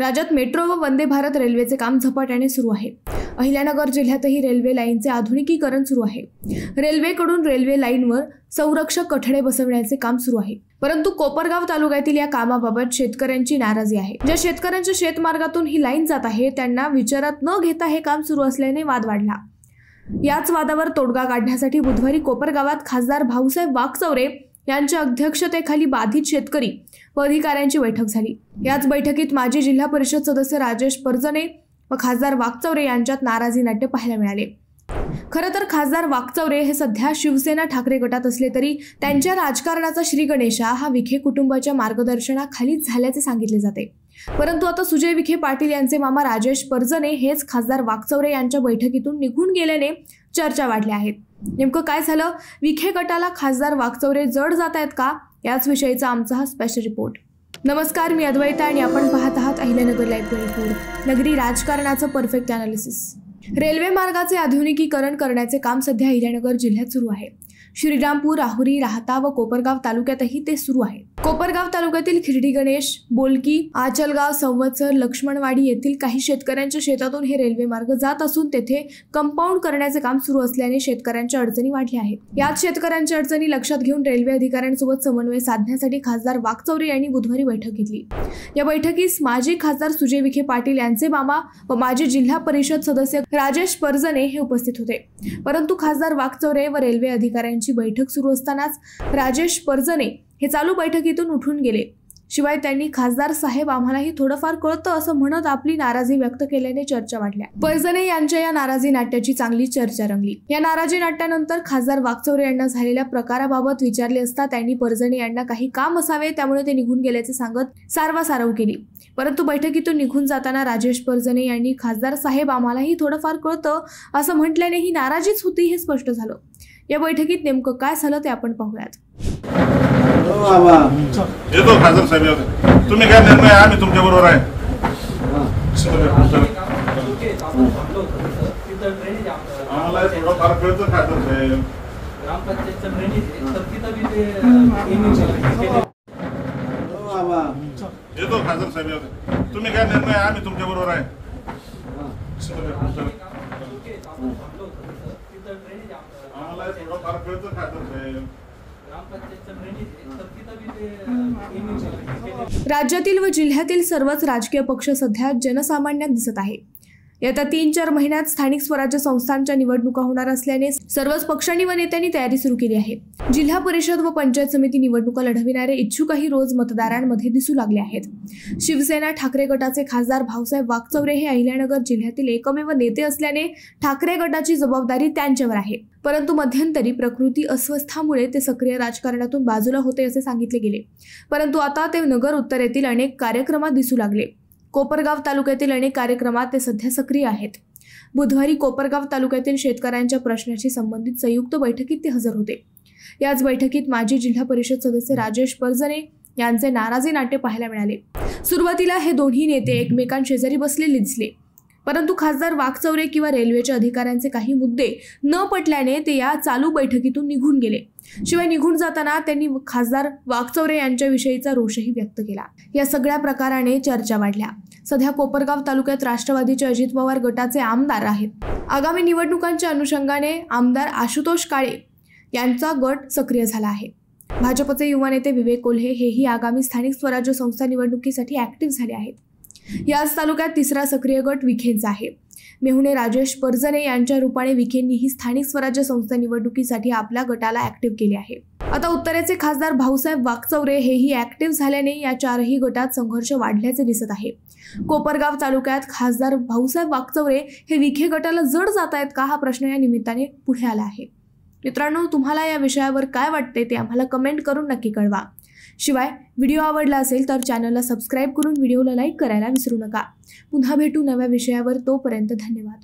राज्यात मेट्रो व वंदे भारत रेल्वेचे काम झपाट्याने सुरू आहे। अहिल्यानगर जिल्ह्यातही रेल्वे लाईनचे आधुनिकीकरण सुरू आहे। रेल्वेकडून रेल्वे लाईनवर संरक्षक कठडे बसवण्याचे काम सुरू आहे। परंतु कोपरगाव तालुक्यातील या कामाबाबत शेतकऱ्यांची नाराजी आहे। ज्या शेतकऱ्यांच्या शेतमार्गातून ही लाईन जात आहे त्यांना विचारात न घेता हे काम सुरू असल्याने वाद वाढला। याच वादावर तोडगा काढण्यासाठी बुधवारी कोपरगावात खासदार भाऊसाहेब वाकचौरे यांच्या अध्यक्षतेखाली बाधित शेतकरी व अधिकाऱ्यांची बैठक झाली। याच बैठकीत माजी जिल्हा परिषद सदस्य राजेश परजणे व खासदार वाकचौरे यांच्यात नाराजी नाट्य पाहायला मिळाले। खरं तर खासदार वाकचौरे हे सध्या शिवसेना ठाकरे गटात असले तरी त्यांच्या राजकारणाचा श्री गणेशा हा विखे कुटुंबाच्या मार्गदर्शनाखालीच झाल्याचे सांगितले जाते। परंतु आता सुजय विखे पाटील यांचे मामा राजेश परजणे हेच खासदार वाकचौरे यांच्या बैठकीतून निघून गेल्याने चर्चा वाढल्या आहेत। नेमकं काय झालं? विखे गटाला खासदार वाकचौरे जड जात आहेत का? याच विषयीचा आमचा हा स्पेशल रिपोर्ट। नमस्कार, मी अद्वैता आणि आपण पाहत आहात अहिल्यानगर लाईव्ह 24, नगरी राजकारणाचं परफेक्ट अनालिसिस। रेल्वे मार्गाचे आधुनिकीकरण करण्याचे काम सध्या अहिल्यानगर जिल्ह्यात सुरू आहे। श्रीरामपूर, राहुरी, राहता व कोपरगाव तालुक्यातही ते सुरू आहे। कोपरगाव तालुक्यातील खिरडी गणेश, बोलकी, आचलगाव, संवत्सर, लक्ष्मणवाडी येथील काही शेतकऱ्यांच्या शेतातून हे रेल्वे मार्ग जात असून तेथे कंपाऊंड करण्याचे काम सुरू असल्याने शेतकऱ्यांच्या अडचणी वाढल्या आहेत। याच शेतकऱ्यांच्या अडचणी लक्षात घेऊन रेल्वे अधिकाऱ्यांसोबत समन्वय साधण्यासाठी खासदार वाकचौरे यांनी बुधवारी बैठक घेतली। या बैठकीस माजी खासदार सुजय विखे पाटील यांचे मामा व माजी जिल्हा परिषद सदस्य राजेश परजणे हे उपस्थित होते। परंतु खासदार वाकचौरे व रेल्वे अधिकाऱ्यांची बैठक सुरू असतानाच राजेश परजणे हे चालू बैठकीतून उठून गेले। शिवाय त्यांनी खासदार साहेब आम्हालाही थोडंफार कळतं असं म्हणत आपली नाराजी व्यक्त केल्याने चर्चा वाढल्या। परजणे यांच्या या नाराजी नाट्याची चांगली चर्चा रंगली। या नाराजी नाट्यानंतर खासदार वाकचौरे यांना झालेल्या प्रकाराबाबत विचारले असता त्यांनी परजणे यांना काही काम असावे त्यामुळे ते निघून गेल्याचे सांगत सारवासारव केली। परंतु बैठकीतून निघून जाताना राजेश परजणे यांनी खासदार साहेब आम्हालाही थोडंफार कळतं असं म्हटल्याने ही नाराजीच होती हे स्पष्ट झालं। या बैठकीत नेमकं काय झालं ते आपण पाहूयात। येतो खासदार साहेब, तुम्ही काय निर्णय आम्ही तुमच्या बरोबर आहे। आम्हाला थोडं फार कळतं खासदार साहेब। येतो खासदार साहेब, तुम्ही काय निर्णय आम्ही तुमच्या बरोबर आहे। आम्हाला थोडं फार कळतं खासदार साहेब। राज्यातील व जिल्ह्यातील सर्वच राजकीय पक्ष सध्या जनसामान्यात दिसत आहे। येत्या 3-4 महिन्यात स्थानिक स्वराज्य संस्थांच्या निवडणुका होणार असल्याने सर्वच पक्षांनी व नेत्यांनी तयारी सुरू केली आहे। जिल्हा परिषद व पंचायत समिती निवडणुका लढविणारे इच्छुकही रोज मतदारांमध्ये दिसू लागले आहेत। शिवसेना ठाकरे गटाचे खासदार भाऊसाहेब वाकचौरे हे अहिल्यानगर जिल्ह्यातील एकमेव नेते असल्याने ठाकरे गटाची जबाबदारी त्यांच्यावर आहे। परंतु मध्यंतरी प्रकृती अस्वस्थामुळे ते सक्रिय राजकारणातून बाजूला होते असे सांगितले गेले। परंतु आता ते नगर उत्तरेतील अनेक कार्यक्रमात दिसू लागले। कोपरगाव तालुक्यातील अनेक कार्यक्रमात ते सध्या सक्रिय आहेत। बुधवारी कोपरगाव तालुक्यातील शेतकऱ्यांच्या प्रश्नाशी संबंधित संयुक्त बैठकीत ते हजर होते। याच बैठकीत माजी जिल्हा परिषद सदस्य राजेश परजणे यांचे नाराजी नाट्य पाहायला मिळाले। सुरुवातीला हे दोन्ही नेते एकमेकांशेजारी बसलेले दिसले, परंतु खासदार वाकचौरे किंवा रेल्वेच्या अधिकाऱ्यांचे काही मुद्दे न पटल्याने ते या चालू बैठकीतून निघून गेले। शिवाय निघून जाताना त्यांनी खासदार वाकचौरे यांच्याविषयीचा रोषही व्यक्त केला। या सगळ्या प्रकाराने चर्चा वाढल्या। सध्या कोपरगाव तालुक्यात राष्ट्रवादीचे अजित पवार गटाचे आमदार आहेत। आगामी निवडणुकांच्या अनुषंगाने आमदार आशुतोष काळे यांचा गट सक्रिय झाला आहे। भाजपचे युवा नेते विवेक कोल्हे हेही आगामी स्थानिक स्वराज्य संस्था निवडणुकीसाठी ऍक्टिव्ह झाले आहेत। याच तालुक्यात तिसरा सक्रिय गट विखेंचा आहे। मेहुणे राजेश परजणे यांच्या रूपाने विखेंनीही स्थानिक स्वराज्य संस्था निवडणुकीसाठी आपल्या गटाला ऍक्टिव्ह केले आहे। आता उत्तरेचे खासदार भाऊसाहेब वाकचौरे हेही ऍक्टिव्ह झाल्याने या चारही गटात संघर्ष वाढल्याचे दिसत आहे। कोपरगाव तालुक्यात खासदार भाऊसाहेब वाकचौरे हे विखे गटाला जड जात आहेत का हा प्रश्न या निमित्ताने पुढे आला आहे। मित्रांनो, तुम्हाला या विषयावर काय वाटते ते आम्हाला कमेंट करून नक्की कळवा। शिवाय व्हिडिओ आवडला असेल तर चॅनलला सबस्क्राईब करून व्हिडिओला लाईक करायला विसरू नका। पुन्हा भेटू नव्या विषयावर, तोपर्यंत धन्यवाद।